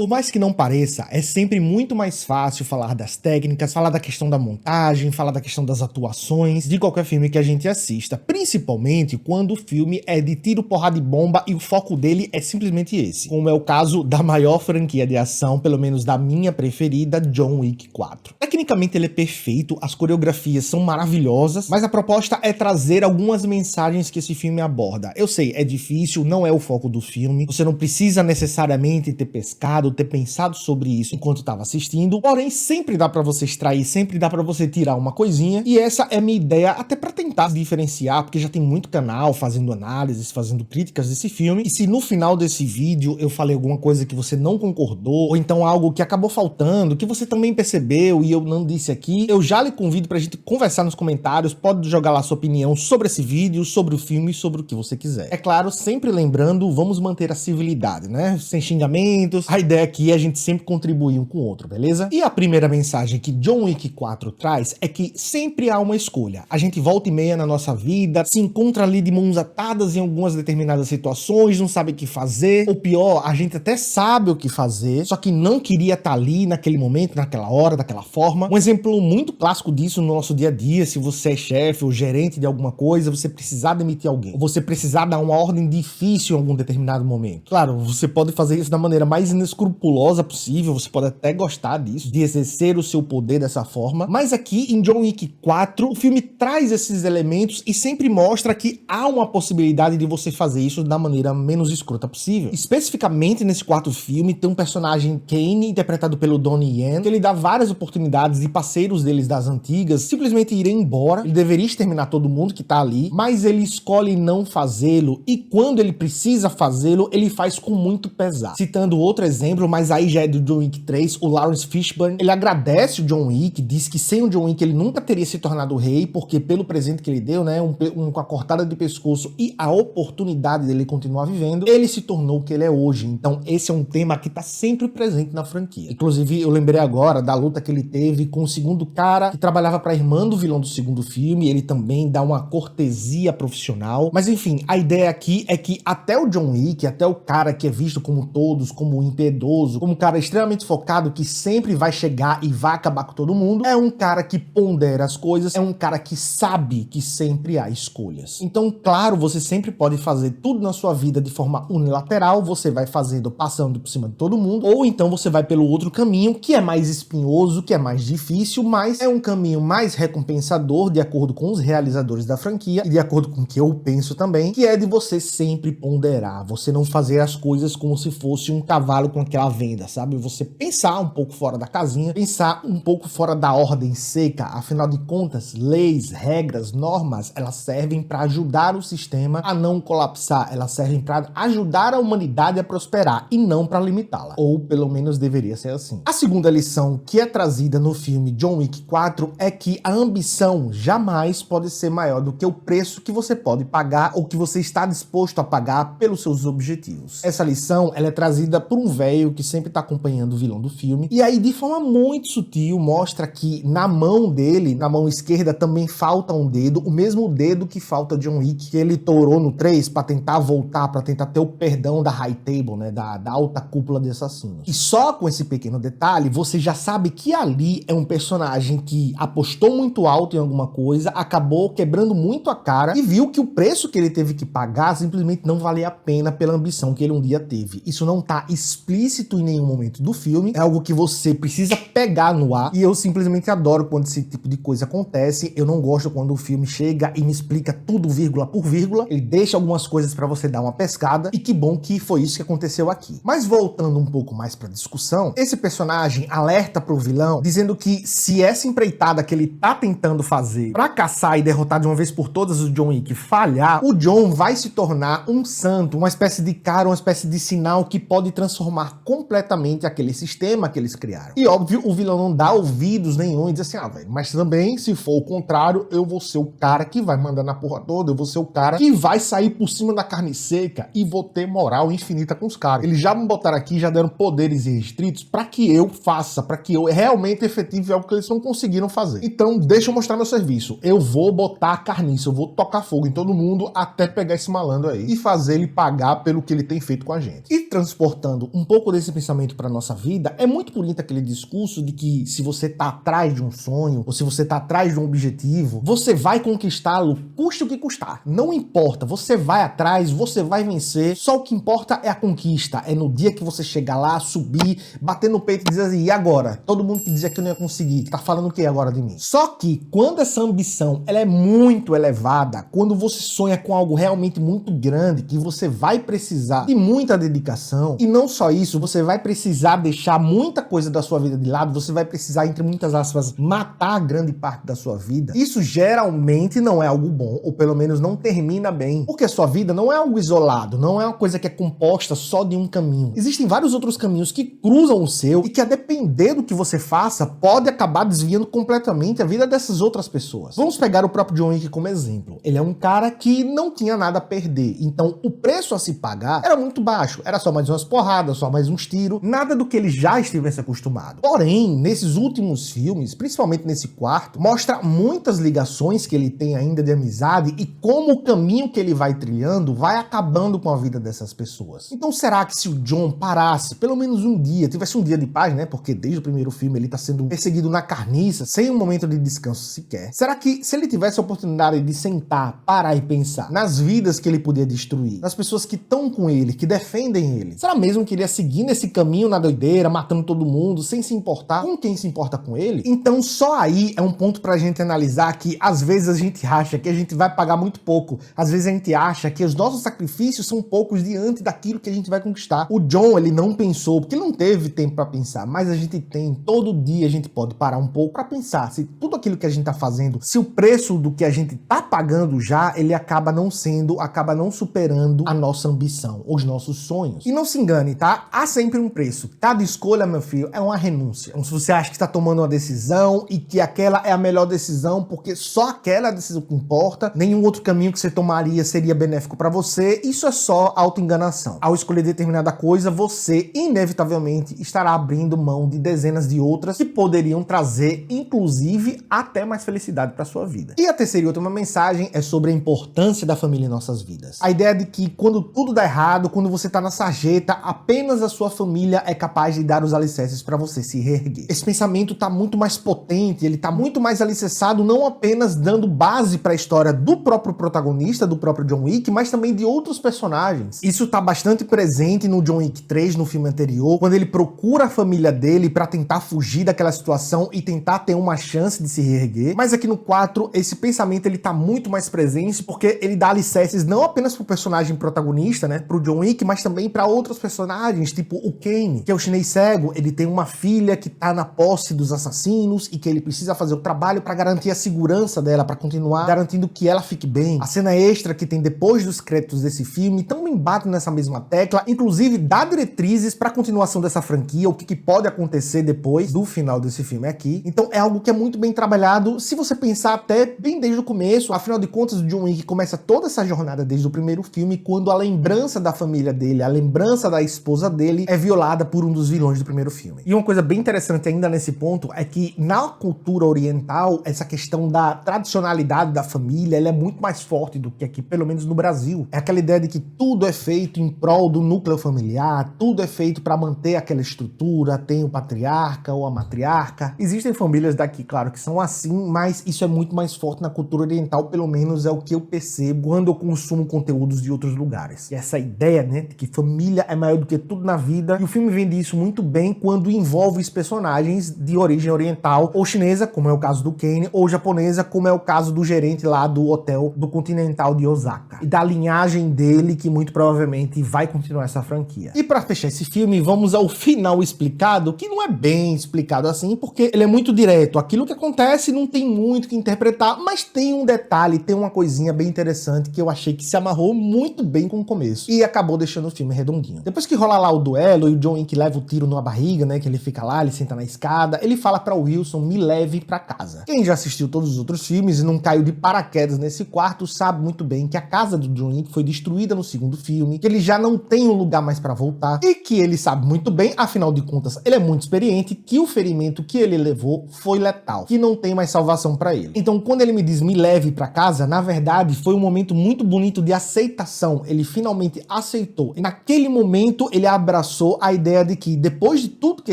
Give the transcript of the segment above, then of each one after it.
Por mais que não pareça, é sempre muito mais fácil falar das técnicas, falar da questão da montagem, falar da questão das atuações de qualquer filme que a gente assista, principalmente quando o filme é de tiro, porrada e bomba e o foco dele é simplesmente esse, como é o caso da maior franquia de ação, pelo menos da minha preferida, John Wick 4. Tecnicamente ele é perfeito, as coreografias são maravilhosas, mas a proposta é trazer algumas mensagens que esse filme aborda. Eu sei, é difícil, não é o foco do filme, você não precisa necessariamente ter pescado, ter pensado sobre isso enquanto estava assistindo, porém sempre dá pra você extrair, sempre dá pra você tirar uma coisinha, e essa é minha ideia até pra tentar diferenciar, porque já tem muito canal fazendo análises, fazendo críticas desse filme, e se no final desse vídeo eu falei alguma coisa que você não concordou, ou então algo que acabou faltando, que você também percebeu e eu não disse aqui, eu já lhe convido pra gente conversar nos comentários, pode jogar lá sua opinião sobre esse vídeo, sobre o filme, sobre o que você quiser. É claro, sempre lembrando, vamos manter a civilidade, né? Sem xingamentos, a ideia aqui é a gente sempre contribuir um com o outro, beleza? E a primeira mensagem que John Wick 4 traz é que sempre há uma escolha. A gente volta e meia na nossa vida, se encontra ali de mãos atadas em algumas determinadas situações, não sabe o que fazer, ou pior, a gente até sabe o que fazer, só que não queria estar ali naquele momento, naquela hora, daquela forma. Um exemplo muito clássico disso no nosso dia a dia, se você é chefe ou gerente de alguma coisa, você precisar demitir alguém, ou você precisar dar uma ordem difícil em algum determinado momento. Claro, você pode fazer isso da maneira mais inescrupulosa possível, você pode até gostar disso, de exercer o seu poder dessa forma, mas aqui em John Wick 4, o filme traz esses elementos e sempre mostra que há uma possibilidade de você fazer isso da maneira menos escrota possível. Especificamente nesse quarto filme, tem um personagem Kane, interpretado pelo Donnie Yen, que ele dá várias oportunidades de parceiros deles das antigas simplesmente irem embora, ele deveria exterminar todo mundo que tá ali, mas ele escolhe não fazê-lo, e quando ele precisa fazê-lo, ele faz com muito pesar. Citando outro exemplo, mas aí já é do John Wick 3, o Lawrence Fishburne, ele agradece o John Wick, diz que sem o John Wick ele nunca teria se tornado rei, porque pelo presente que ele deu, né, com a cortada de pescoço e a oportunidade dele continuar vivendo, ele se tornou o que ele é hoje. Então esse é um tema que tá sempre presente na franquia. Inclusive eu lembrei agora da luta que ele teve com o segundo cara que trabalhava pra irmã do vilão do segundo filme, ele também dá uma cortesia profissional, mas enfim, a ideia aqui é que até o John Wick, até o cara que é visto como todos, como impiedoso, como um cara extremamente focado que sempre vai chegar e vai acabar com todo mundo, é um cara que pondera as coisas, é um cara que sabe que sempre há escolhas. Então, claro, você sempre pode fazer tudo na sua vida de forma unilateral, você vai fazendo, passando por cima de todo mundo, ou então você vai pelo outro caminho, que é mais espinhoso, que é mais difícil, mas é um caminho mais recompensador, de acordo com os realizadores da franquia, e de acordo com o que eu penso também, que é de você sempre ponderar, você não fazer as coisas como se fosse um cavalo com aquela venda, sabe? Você pensar um pouco fora da casinha, pensar um pouco fora da ordem seca, afinal de contas, leis, regras, normas, elas servem para ajudar o sistema a não colapsar, elas servem para ajudar a humanidade a prosperar e não para limitá-la, ou pelo menos deveria ser assim. A segunda lição que é trazida no filme John Wick 4 é que a ambição jamais pode ser maior do que o preço que você pode pagar ou que você está disposto a pagar pelos seus objetivos. Essa lição, ela é trazida por um velho que sempre está acompanhando o vilão do filme, e aí de forma muito sutil mostra que na mão dele, na mão esquerda, também falta um dedo, o mesmo dedo que falta John Wick, que ele tourou no 3 para tentar voltar, para tentar ter o perdão da High Table, né, da alta cúpula de assassinos. E só com esse pequeno detalhe, você já sabe que ali é um personagem que apostou muito alto em alguma coisa, acabou quebrando muito a cara e viu que o preço que ele teve que pagar simplesmente não valia a pena pela ambição que ele um dia teve. Isso não tá explícito em nenhum momento do filme, é algo que você precisa pegar no ar, e eu simplesmente adoro quando esse tipo de coisa acontece. Eu não gosto quando o filme chega e me explica tudo vírgula por vírgula, ele deixa algumas coisas pra você dar uma pescada, e que bom que foi isso que aconteceu aqui. Mas voltando um pouco mais pra discussão, esse personagem alerta pro vilão, dizendo que se essa empreitada que ele tá tentando fazer pra caçar e derrotar de uma vez por todas o John Wick falhar, o John vai se tornar um santo, uma espécie de cara, uma espécie de sinal que pode transformar completamente aquele sistema que eles criaram. E óbvio, o vilão não dá ouvidos nenhum e diz assim, velho, mas também, se for o contrário, eu vou ser o cara que vai mandar na porra toda, eu vou ser o cara que vai sair por cima da carne seca e vou ter moral infinita com os caras. Eles já me botaram aqui, já deram poderes irrestritos pra que eu faça, pra que eu realmente efetive algo que eles não conseguiram fazer. Então, deixa eu mostrar meu serviço. Eu vou botar a carniça, eu vou tocar fogo em todo mundo até pegar esse malandro aí e fazer ele pagar pelo que ele tem feito com a gente. E transportando um pouco pouco desse pensamento para nossa vida, é muito bonito aquele discurso de que se você tá atrás de um sonho, ou se você tá atrás de um objetivo, você vai conquistá-lo, custe o que custar. Não importa, você vai atrás, você vai vencer, só o que importa é a conquista, é no dia que você chegar lá, subir, bater no peito e dizer assim, e agora? Todo mundo que dizia que eu não ia conseguir, que tá falando o que agora de mim? Só que quando essa ambição, ela é muito elevada, quando você sonha com algo realmente muito grande, que você vai precisar de muita dedicação, e não só isso, você vai precisar deixar muita coisa da sua vida de lado, você vai precisar, entre muitas aspas, matar grande parte da sua vida. Isso geralmente não é algo bom, ou pelo menos não termina bem, porque a sua vida não é algo isolado, não é uma coisa que é composta só de um caminho. Existem vários outros caminhos que cruzam o seu e que, a depender do que você faça, pode acabar desviando completamente a vida dessas outras pessoas. Vamos pegar o próprio John Wick como exemplo. Ele é um cara que não tinha nada a perder, então o preço a se pagar era muito baixo, era só mais umas porradas, só mais uns tiros, nada do que ele já estivesse acostumado. Porém, nesses últimos filmes, principalmente nesse quarto, mostra muitas ligações que ele tem ainda de amizade e como o caminho que ele vai trilhando vai acabando com a vida dessas pessoas. Então será que se o John parasse pelo menos um dia, tivesse um dia de paz, né, porque desde o primeiro filme ele tá sendo perseguido na carniça, sem um momento de descanso sequer, será que se ele tivesse a oportunidade de sentar, parar e pensar nas vidas que ele podia destruir, nas pessoas que estão com ele, que defendem ele, será mesmo que ele ia seguir nesse caminho na doideira, matando todo mundo, sem se importar com quem se importa com ele? Então só aí é um ponto pra gente analisar que às vezes a gente acha que a gente vai pagar muito pouco, às vezes a gente acha que os nossos sacrifícios são poucos diante daquilo que a gente vai conquistar. O John, ele não pensou, porque ele não teve tempo pra pensar, mas a gente tem, todo dia a gente pode parar um pouco pra pensar se tudo aquilo que a gente tá fazendo, se o preço do que a gente tá pagando já, ele acaba não superando a nossa ambição, os nossos sonhos. E não se engane, tá? Há sempre um preço. Cada escolha, meu filho, é uma renúncia. Então se você acha que está tomando uma decisão e que aquela é a melhor decisão porque só aquela é a decisão que importa, nenhum outro caminho que você tomaria seria benéfico pra você, isso é só autoenganação. Ao escolher determinada coisa, você inevitavelmente estará abrindo mão de dezenas de outras que poderiam trazer, inclusive, até mais felicidade pra sua vida. E a terceira e última mensagem é sobre a importância da família em nossas vidas. A ideia de que quando tudo dá errado, quando você tá na sarjeta, apenas a sua família é capaz de dar os alicerces pra você se reerguer. Esse pensamento tá muito mais potente, ele tá muito mais alicerçado, não apenas dando base pra história do próprio protagonista, do próprio John Wick, mas também de outros personagens. Isso tá bastante presente no John Wick 3, no filme anterior, quando ele procura a família dele pra tentar fugir daquela situação e tentar ter uma chance de se reerguer. Mas aqui no 4, esse pensamento ele tá muito mais presente porque ele dá alicerces não apenas pro personagem protagonista, né, pro John Wick, mas também pra outros personagens, tipo o Kane, que é o chinês cego. Ele tem uma filha que tá na posse dos assassinos e que ele precisa fazer o trabalho pra garantir a segurança dela, pra continuar garantindo que ela fique bem. A cena extra que tem depois dos créditos desse filme também bate nessa mesma tecla, inclusive dá diretrizes pra continuação dessa franquia, o que pode acontecer depois do final desse filme aqui. Então é algo que é muito bem trabalhado, se você pensar até bem desde o começo. Afinal de contas, o John Wick começa toda essa jornada desde o primeiro filme, quando a lembrança da família dele, a lembrança da esposa dele é violada por um dos vilões do primeiro filme. E uma coisa bem interessante ainda nesse ponto é que na cultura oriental, essa questão da tradicionalidade da família, ela é muito mais forte do que aqui, pelo menos no Brasil. É aquela ideia de que tudo é feito em prol do núcleo familiar, tudo é feito para manter aquela estrutura, tem o patriarca ou a matriarca. Existem famílias daqui, claro, que são assim, mas isso é muito mais forte na cultura oriental, pelo menos é o que eu percebo quando eu consumo conteúdos de outros lugares. E essa ideia, né, de que família é maior do que tudo na vida, e o filme vende isso muito bem quando envolve os personagens de origem oriental ou chinesa, como é o caso do Kane, ou japonesa, como é o caso do gerente lá do hotel do Continental de Osaka, e da linhagem dele, que muito provavelmente vai continuar essa franquia. E para fechar esse filme, vamos ao final explicado, que não é bem explicado assim, porque ele é muito direto. Aquilo que acontece não tem muito que interpretar, mas tem um detalhe, tem uma coisinha bem interessante que eu achei que se amarrou muito bem com o começo e acabou deixando o filme redondinho. Depois que rola lá o duelo e o John Wick leva o tiro na barriga, né, que ele fica lá, ele senta na escada, ele fala pra Wilson, me leve pra casa. Quem já assistiu todos os outros filmes e não caiu de paraquedas nesse quarto, sabe muito bem que a casa do John Wick foi destruída no segundo filme, que ele já não tem um lugar mais pra voltar e que ele sabe muito bem, afinal de contas, ele é muito experiente, que o ferimento que ele levou foi letal, que não tem mais salvação pra ele. Então, quando ele me diz me leve pra casa, na verdade, foi um momento muito bonito de aceitação. Ele finalmente aceitou. E naquele momento, ele abre abraçou a ideia de que depois de tudo que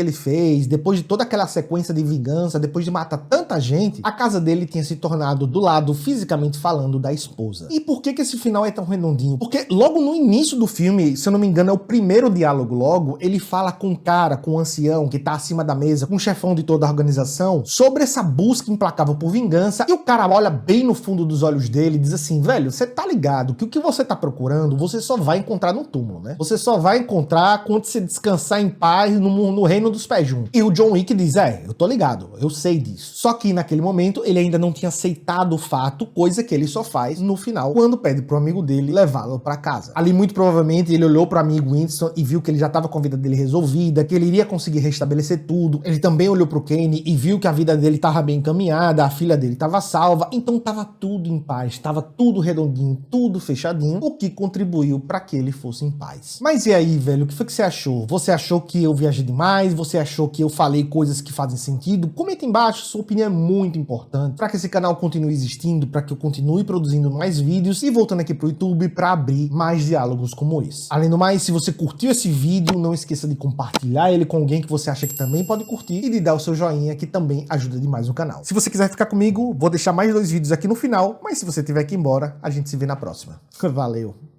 ele fez, depois de toda aquela sequência de vingança, depois de matar tanta gente, a casa dele tinha se tornado do lado, fisicamente falando, da esposa. E por que esse final é tão redondinho? Porque logo no início do filme, se eu não me engano, é o primeiro diálogo logo, ele fala com o cara, com o ancião que tá acima da mesa, com o chefão de toda a organização, sobre essa busca implacável por vingança, e o cara olha bem no fundo dos olhos dele e diz assim, velho, você tá ligado que o que você tá procurando, você só vai encontrar no túmulo, né? Você só vai encontrar quando você descansar em paz no reino dos pés juntos. E o John Wick diz, eu tô ligado, eu sei disso. Só que naquele momento, ele ainda não tinha aceitado o fato, coisa que ele só faz no final, quando pede pro amigo dele levá-lo pra casa. Ali, muito provavelmente, ele olhou pro amigo Winston e viu que ele já tava com a vida dele resolvida, que ele iria conseguir restabelecer tudo. Ele também olhou pro Kane e viu que a vida dele tava bem encaminhada, a filha dele tava salva, então tava tudo em paz, tava tudo redondinho, tudo fechadinho, o que contribuiu pra que ele fosse em paz. Mas e aí, velho, o que foi que você achou? Você achou que eu viajei demais? Você achou que eu falei coisas que fazem sentido? Comenta embaixo, sua opinião é muito importante para que esse canal continue existindo, para que eu continue produzindo mais vídeos e voltando aqui pro YouTube para abrir mais diálogos como esse. Além do mais, se você curtiu esse vídeo, não esqueça de compartilhar ele com alguém que você acha que também pode curtir e de dar o seu joinha, que também ajuda demais o canal. Se você quiser ficar comigo, vou deixar mais 2 vídeos aqui no final, mas se você tiver que ir embora, a gente se vê na próxima. Valeu!